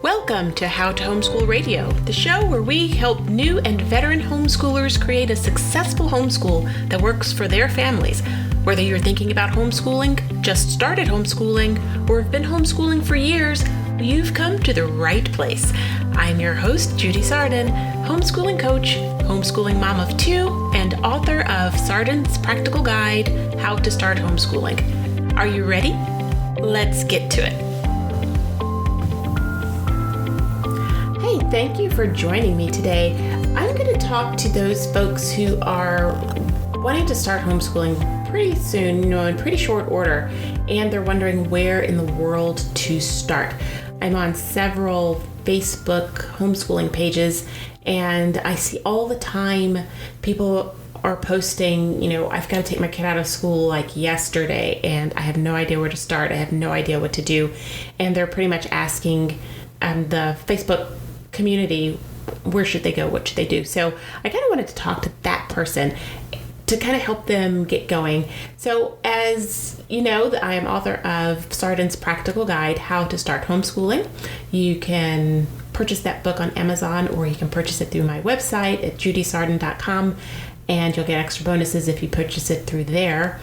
Welcome to How to Homeschool Radio, the show where we help new and veteran homeschoolers create a successful homeschool that works for their families. Whether you're thinking about homeschooling, just started homeschooling, or have been homeschooling for years, you've come to the right place. I'm your host, Judy Sardin, homeschooling coach, homeschooling mom of two, and author of Sardin's Practical Guide, How to Start Homeschooling. Are you ready? Let's get to it. Hey, thank you for joining me today. I'm going to talk to those folks who are wanting to start homeschooling pretty soon, in pretty short order, and they're wondering where in the world to start. I'm on several Facebook homeschooling pages, and I see all the time people are posting, I've got to take my kid out of school like yesterday, and I have no idea where to start. I have no idea what to do. And they're pretty much asking the Facebook community, where should they go? What should they do? So I kind of wanted to talk to that person to kind of help them get going. So as you know, I am author of Sardin's Practical Guide, How to Start Homeschooling. You can purchase that book on Amazon, or you can purchase it through my website at judysardin.com, and you'll get extra bonuses if you purchase it through there.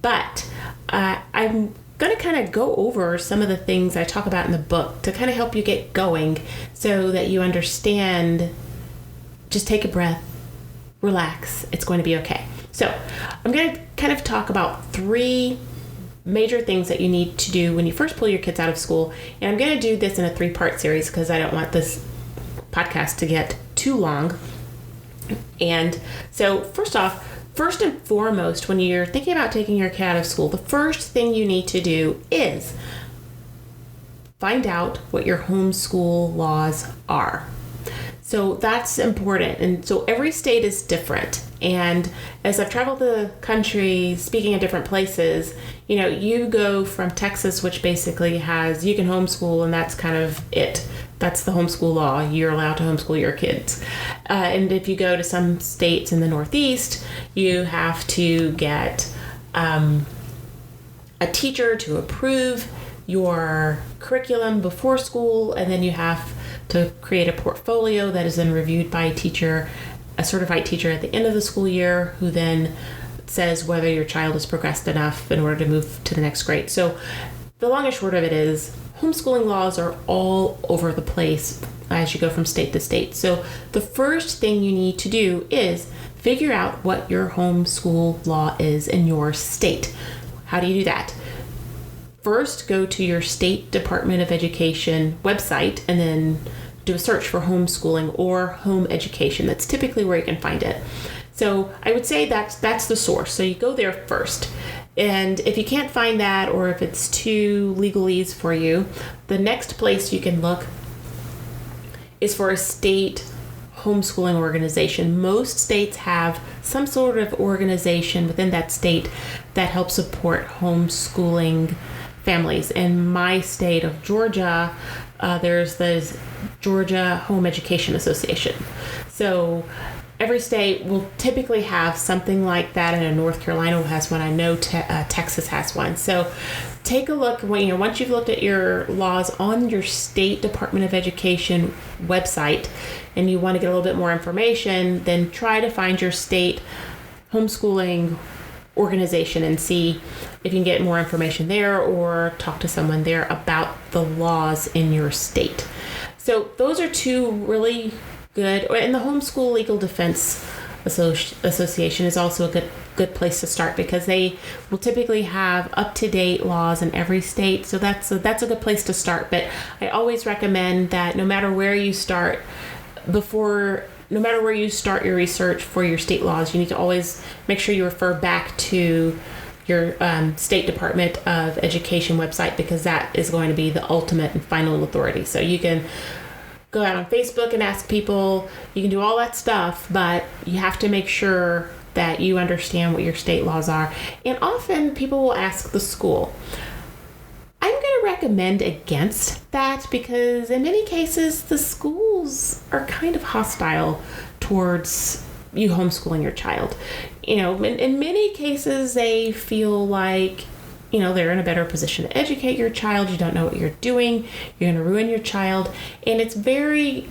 But I'm going to kind of go over some of the things I talk about in the book to kind of help you get going so that you understand. Just take a breath, relax, it's going to be okay. So I'm going to kind of talk about three major things that you need to do when you first pull your kids out of school. And I'm going to do this in a 3-part series because I don't want this podcast to get too long. And so first and foremost, when you're thinking about taking your kid out of school, the first thing you need to do is find out what your homeschool laws are. So that's important. And so every state is different. And as I've traveled the country speaking in different places, you go from Texas, which basically has, you can homeschool, and that's kind of it. That's the homeschool law. You're allowed to homeschool your kids. And if you go to some states in the Northeast, you have to get a teacher to approve your curriculum before school, and then you have to create a portfolio that is then reviewed by a certified teacher at the end of the school year, who then says whether your child has progressed enough in order to move to the next grade. So the long and short of it is, homeschooling laws are all over the place as you go from state to state. So the first thing you need to do is figure out what your homeschool law is in your state. How do you do that? First, go to your state Department of Education website and then do a search for homeschooling or home education. That's typically where you can find it. So I would say that's the source. So you go there first. And if you can't find that, or if it's too legalese for you, the next place you can look is for a state homeschooling organization. Most states have some sort of organization within that state that helps support homeschooling families. In my state of Georgia, there's the Georgia Home Education Association. So every state will typically have something like that. I know North Carolina has one. I know Texas has one. So take a look. Once you've looked at your laws on your state Department of Education website and you want to get a little bit more information, then try to find your state homeschooling organization and see if you can get more information there, or talk to someone there about the laws in your state. So those are two really good, and the Homeschool Legal Defense Association is also a good place to start, because they will typically have up-to-date laws in every state. So that's a good place to start. But I always recommend that no matter where you start your research for your state laws, you need to always make sure you refer back to your State Department of Education website, because that is going to be the ultimate and final authority. So you can go out on Facebook and ask people, you can do all that stuff, but you have to make sure that you understand what your state laws are. And often people will ask the school. I'm going to recommend against that, because in many cases the schools are kind of hostile towards you homeschooling your child. In many cases they feel like they're in a better position to educate your child. You don't know what you're doing. You're going to ruin your child. And it's very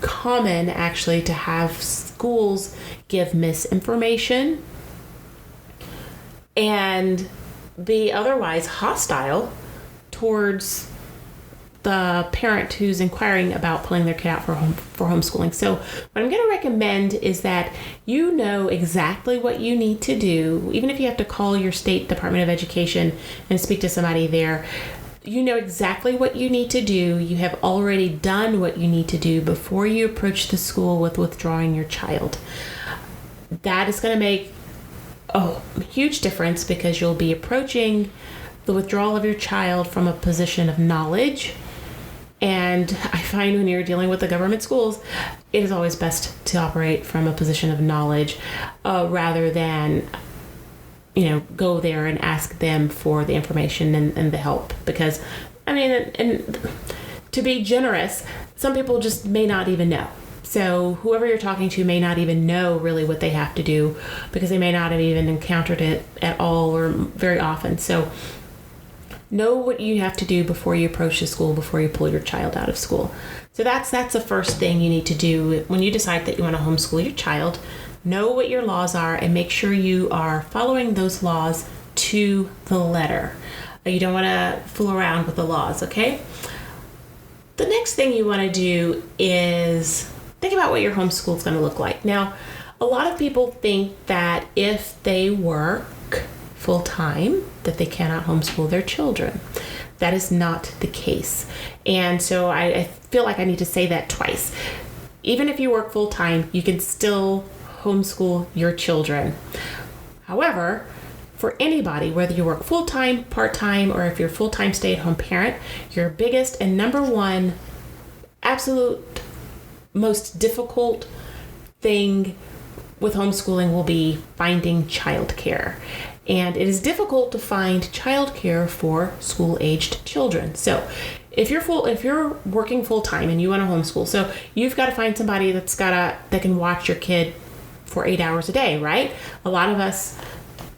common, actually, to have schools give misinformation and be otherwise hostile towards the parent who's inquiring about pulling their kid out for homeschooling. So what I'm going to recommend is that you know exactly what you need to do, even if you have to call your state Department of Education and speak to somebody there. You know exactly what you need to do. You have already done what you need to do before you approach the school with withdrawing your child. That is going to make a huge difference because you'll be approaching the withdrawal of your child from a position of knowledge. And I find when you're dealing with the government schools, it is always best to operate from a position of knowledge rather than, go there and ask them for the information and the help. Because, and to be generous, some people just may not even know. So whoever you're talking to may not even know really what they have to do because they may not have even encountered it at all or very often. So know what you have to do before you approach the school, before you pull your child out of school. So that's the first thing you need to do when you decide that you want to homeschool your child. Know what your laws are and make sure you are following those laws to the letter. You don't want to fool around with the laws, okay? The next thing you want to do is think about what your homeschool is going to look like. Now, a lot of people think that if they work full-time, that they cannot homeschool their children. That is not the case. And so I feel like I need to say that twice. Even if you work full-time, you can still homeschool your children. However, for anybody, whether you work full-time, part-time, or if you're a full-time stay-at-home parent, your biggest and number one absolute most difficult thing with homeschooling will be finding childcare. And it is difficult to find childcare for school-aged children. So if you're working full-time and you want to homeschool, so you've got to find somebody that can watch your kid for 8 hours a day, right? A lot of us,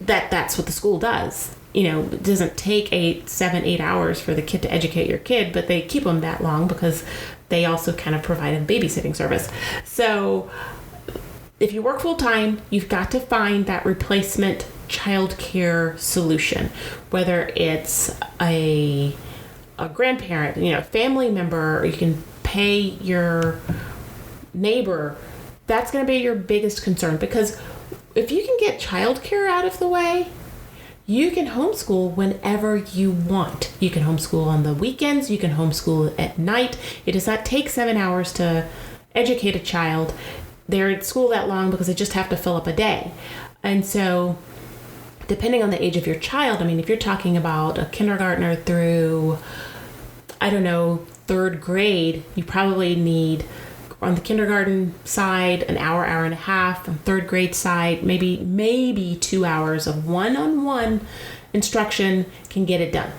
that's what the school does. It doesn't take 8 hours for the kid to educate your kid, but they keep them that long because they also kind of provide a babysitting service. So if you work full-time, you've got to find that replacement childcare solution, whether it's a grandparent, family member, or you can pay your neighbor. That's going to be your biggest concern, because if you can get childcare out of the way, you can homeschool whenever you want. You can homeschool on the weekends. You can homeschool at night. It does not take 7 hours to educate a child. They're at school that long because they just have to fill up a day. And so depending on the age of your child, if you're talking about a kindergartner through, third grade, you probably need, on the kindergarten side, an hour and a half. On third grade side, maybe 2 hours of one-on-one instruction can get it done.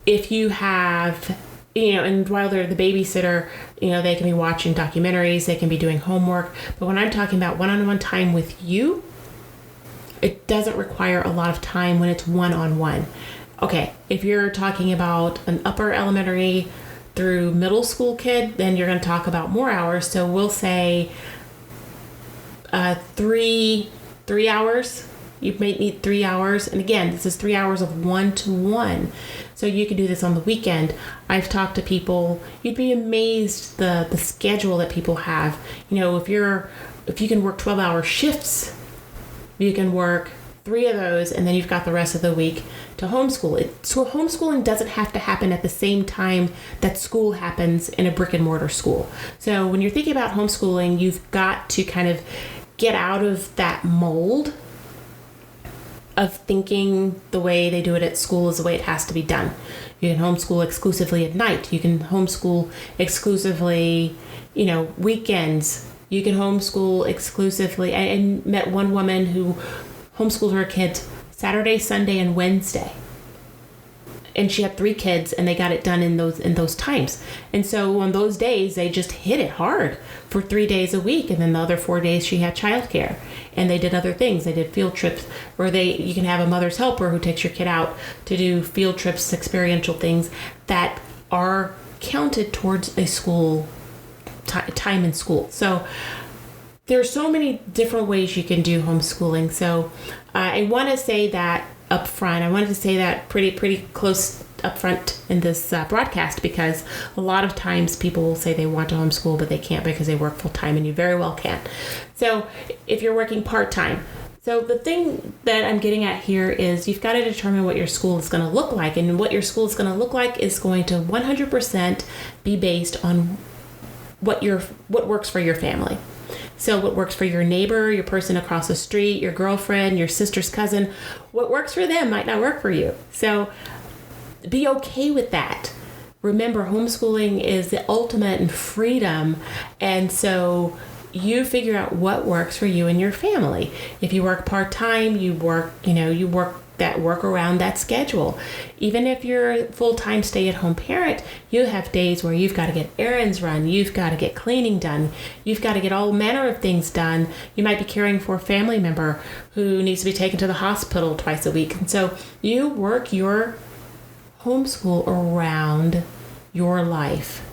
If you have, and while they're the babysitter, they can be watching documentaries, they can be doing homework. But when I'm talking about one-on-one time with you, it doesn't require a lot of time when it's one-on-one. Okay, if you're talking about an upper elementary through middle school kid, then you're going to talk about more hours. So we'll say 3 hours. You may need 3 hours. And again, this is 3 hours of one-to-one. So you can do this on the weekend. I've talked to people, you'd be amazed the schedule that people have. If you can work 12-hour shifts, you can work 3 of those, and then you've got the rest of the week to homeschool. So homeschooling doesn't have to happen at the same time that school happens in a brick and mortar school. So when you're thinking about homeschooling, you've got to kind of get out of that mold of thinking the way they do it at school is the way it has to be done. You can homeschool exclusively at night. You can homeschool exclusively, weekends. You can homeschool exclusively. I met one woman who homeschooled her kids Saturday, Sunday, and Wednesday. and she had 3 kids, and they got it done in those times. And so on those days, they just hit it hard for 3 days a week, and then the other 4 days she had childcare, and they did other things. They did field trips, or you can have a mother's helper who takes your kid out to do field trips, experiential things that are counted towards a school time in school. So there are so many different ways you can do homeschooling. So I want to say that up front. I wanted to say that pretty close up front in this broadcast, because a lot of times people will say they want to homeschool, but they can't because they work full time, and you very well can. So if you're working part time, so the thing that I'm getting at here is you've got to determine what your school is going to look like, and what your school is going to look like is going to 100% be based on what works for your family. So what works for your neighbor, your person across the street, your girlfriend, your sister's cousin, what works for them might not work for you. So be okay with that. Remember, homeschooling is the ultimate in freedom. And so you figure out what works for you and your family. If you work part-time, you work around that schedule. Even if you're a full-time stay-at-home parent, you have days where you've got to get errands run, you've got to get cleaning done, you've got to get all manner of things done. You might be caring for a family member who needs to be taken to the hospital twice a week. And so you work your homeschool around your life.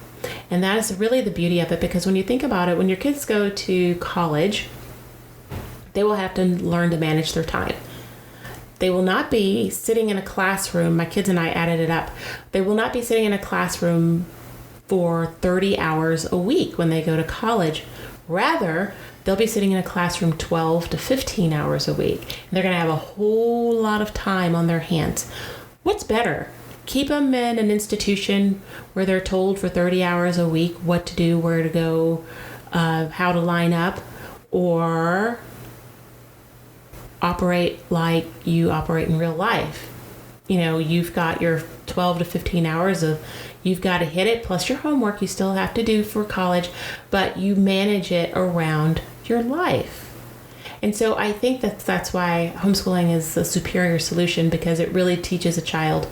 And that is really the beauty of it, because when you think about it, when your kids go to college, they will have to learn to manage their time. They will not be sitting in a classroom. My kids and I added it up. They will not be sitting in a classroom for 30 hours a week when they go to college. Rather, they'll be sitting in a classroom 12 to 15 hours a week. And they're going to have a whole lot of time on their hands. What's better? Keep them in an institution where they're told for 30 hours a week what to do, where to go, how to line up, or operate like you operate in real life. You've got your 12 to 15 hours of, you've got to hit it, plus your homework you still have to do for college, but you manage it around your life. And so I think that's why homeschooling is a superior solution, because it really teaches a child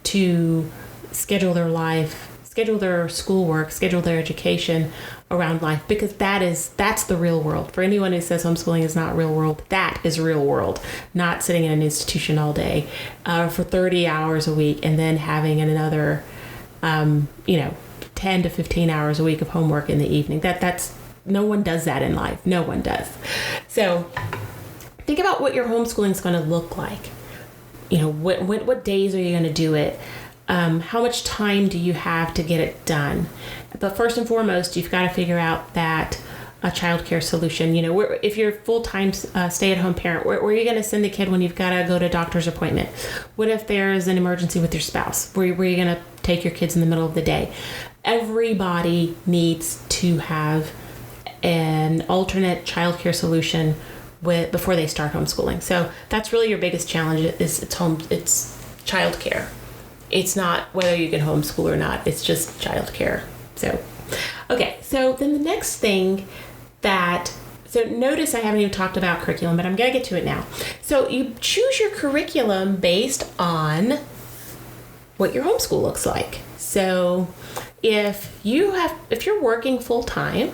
to schedule their life, schedule their schoolwork, schedule their education around life, because that's the real world. For anyone who says homeschooling is not real world, that is real world. Not sitting in an institution all day for 30 hours a week, and then having another 10 to 15 hours a week of homework in the evening. That's no one does that in life. No one does. So think about what your homeschooling is going to look like. What days are you going to do it? How much time do you have to get it done? But first and foremost, you've got to figure out that a childcare solution. If you're a full-time stay-at-home parent, where are you going to send the kid when you've got to go to a doctor's appointment? What if there's an emergency with your spouse? Where are you going to take your kids in the middle of the day? Everybody needs to have an alternate childcare solution before they start homeschooling. So that's really your biggest challenge. It's childcare. It's not whether you can homeschool or not. It's just childcare. So, okay. So then the next thing so notice I haven't even talked about curriculum, but I'm going to get to it now. So you choose your curriculum based on what your homeschool looks like. So if you're working full time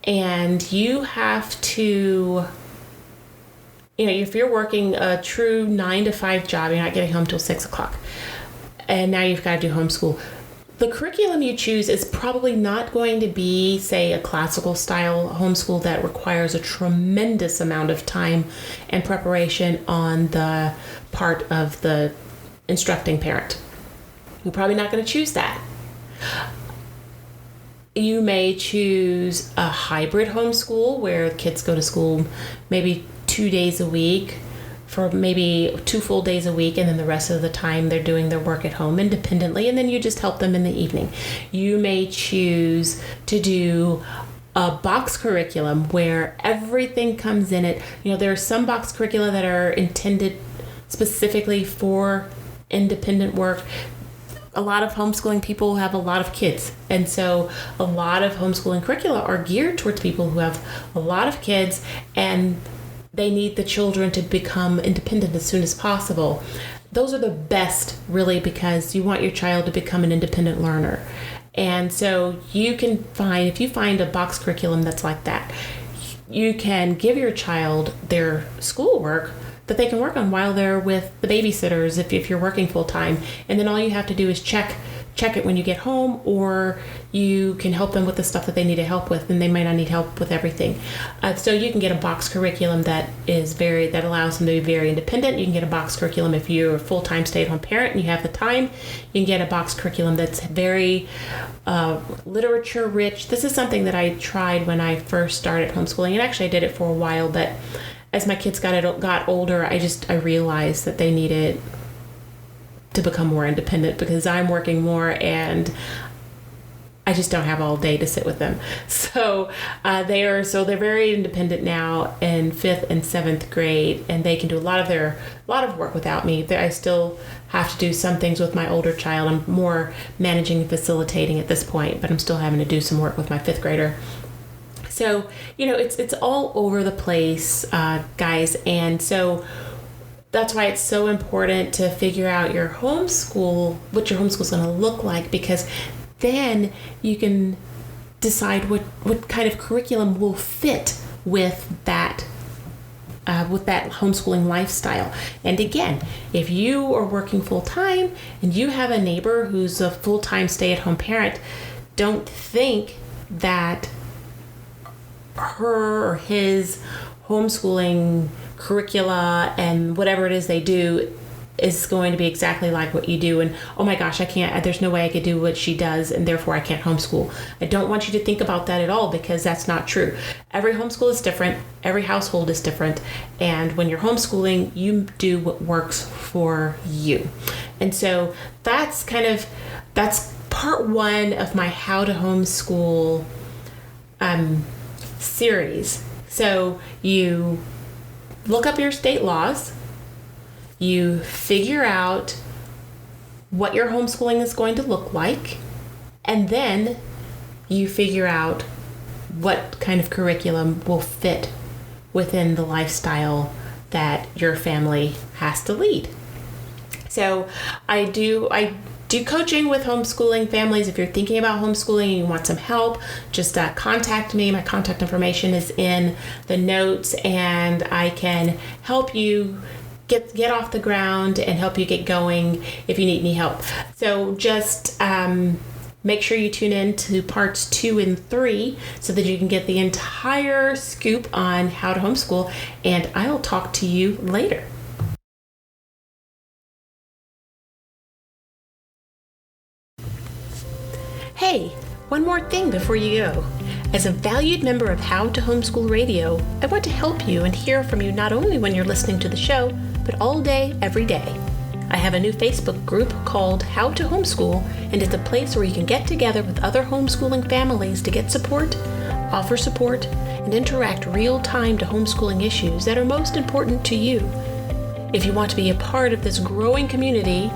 and you have to, if you're working a true 9 to 5 job, you're not getting home till 6 o'clock, and now you've got to do homeschool. The curriculum you choose is probably not going to be, say, a classical style homeschool that requires a tremendous amount of time and preparation on the part of the instructing parent. You're probably not going to choose that. You may choose a hybrid homeschool where kids go to school maybe 2 days a week for maybe 2 full days a week, and then the rest of the time they're doing their work at home independently, and then you just help them in the evening. You may choose to do a box curriculum where everything comes in it. There are some box curricula that are intended specifically for independent work. A lot of homeschooling people have a lot of kids, and so a lot of homeschooling curricula are geared towards people who have a lot of kids, and they need the children to become independent as soon as possible. those are the best, really, because you want your child to become an independent learner. And so if you find a box curriculum that's like that, you can give your child their schoolwork that they can work on while they're with the babysitters if you're working full time. And then all you have to do is check it when you get home, or you can help them with the stuff that they need help with, and they might not need help with everything. So you can get a box curriculum that allows them to be very independent. You can get a box curriculum if you're a full-time stay-at-home parent and you have the time. You can get a box curriculum that's very literature rich. This is something that I tried when I first started homeschooling, and actually I did it for a while, but as my kids got older, I realized that they needed to become more independent because I'm working more and I just don't have all day to sit with them. So they're very independent now in 5th and 7th grade, and they can do a lot of work without me. I still have to do some things with my older child. I'm more managing and facilitating at this point, but I'm still having to do some work with my 5th grader. So, it's all over the place, guys. And so that's why it's so important to figure out what your homeschool is going to look like, because then you can decide what kind of curriculum will fit with that homeschooling lifestyle. And again, if you are working full time and you have a neighbor who's a full-time stay-at-home parent, don't think that her or his homeschooling curricula and whatever it is they do is going to be exactly like what you do, and oh my gosh, there's no way I could do what she does, and therefore I can't homeschool. I don't want you to think about that at all, because that's not true. Every homeschool is different, every household is different, and when you're homeschooling, you do what works for you. And so that's part one of my How to Homeschool series. So you look up your state laws, you figure out what your homeschooling is going to look like, and then you figure out what kind of curriculum will fit within the lifestyle that your family has to lead. So I do coaching with homeschooling families. If you're thinking about homeschooling and you want some help, just contact me. My contact information is in the notes, and I can help you get off the ground and help you get going if you need any help. So just make sure you tune in to parts 2 and 3 so that you can get the entire scoop on how to homeschool, and I'll talk to you later. Hey, one more thing before you go. As a valued member of How to Homeschool Radio, I want to help you and hear from you not only when you're listening to the show, but all day, every day. I have a new Facebook group called How to Homeschool, and it's a place where you can get together with other homeschooling families to get support, offer support, and interact real-time to homeschooling issues that are most important to you. If you want to be a part of this growing community,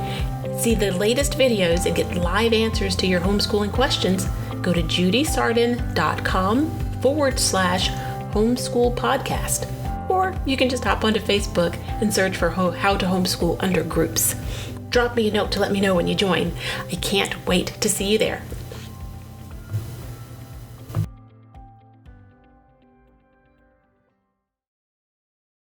see the latest videos, and get live answers to your homeschooling questions, go to judysardin.com/homeschool podcast. Or you can just hop onto Facebook and search for How to Homeschool under groups. Drop me a note to let me know when you join. I can't wait to see you there.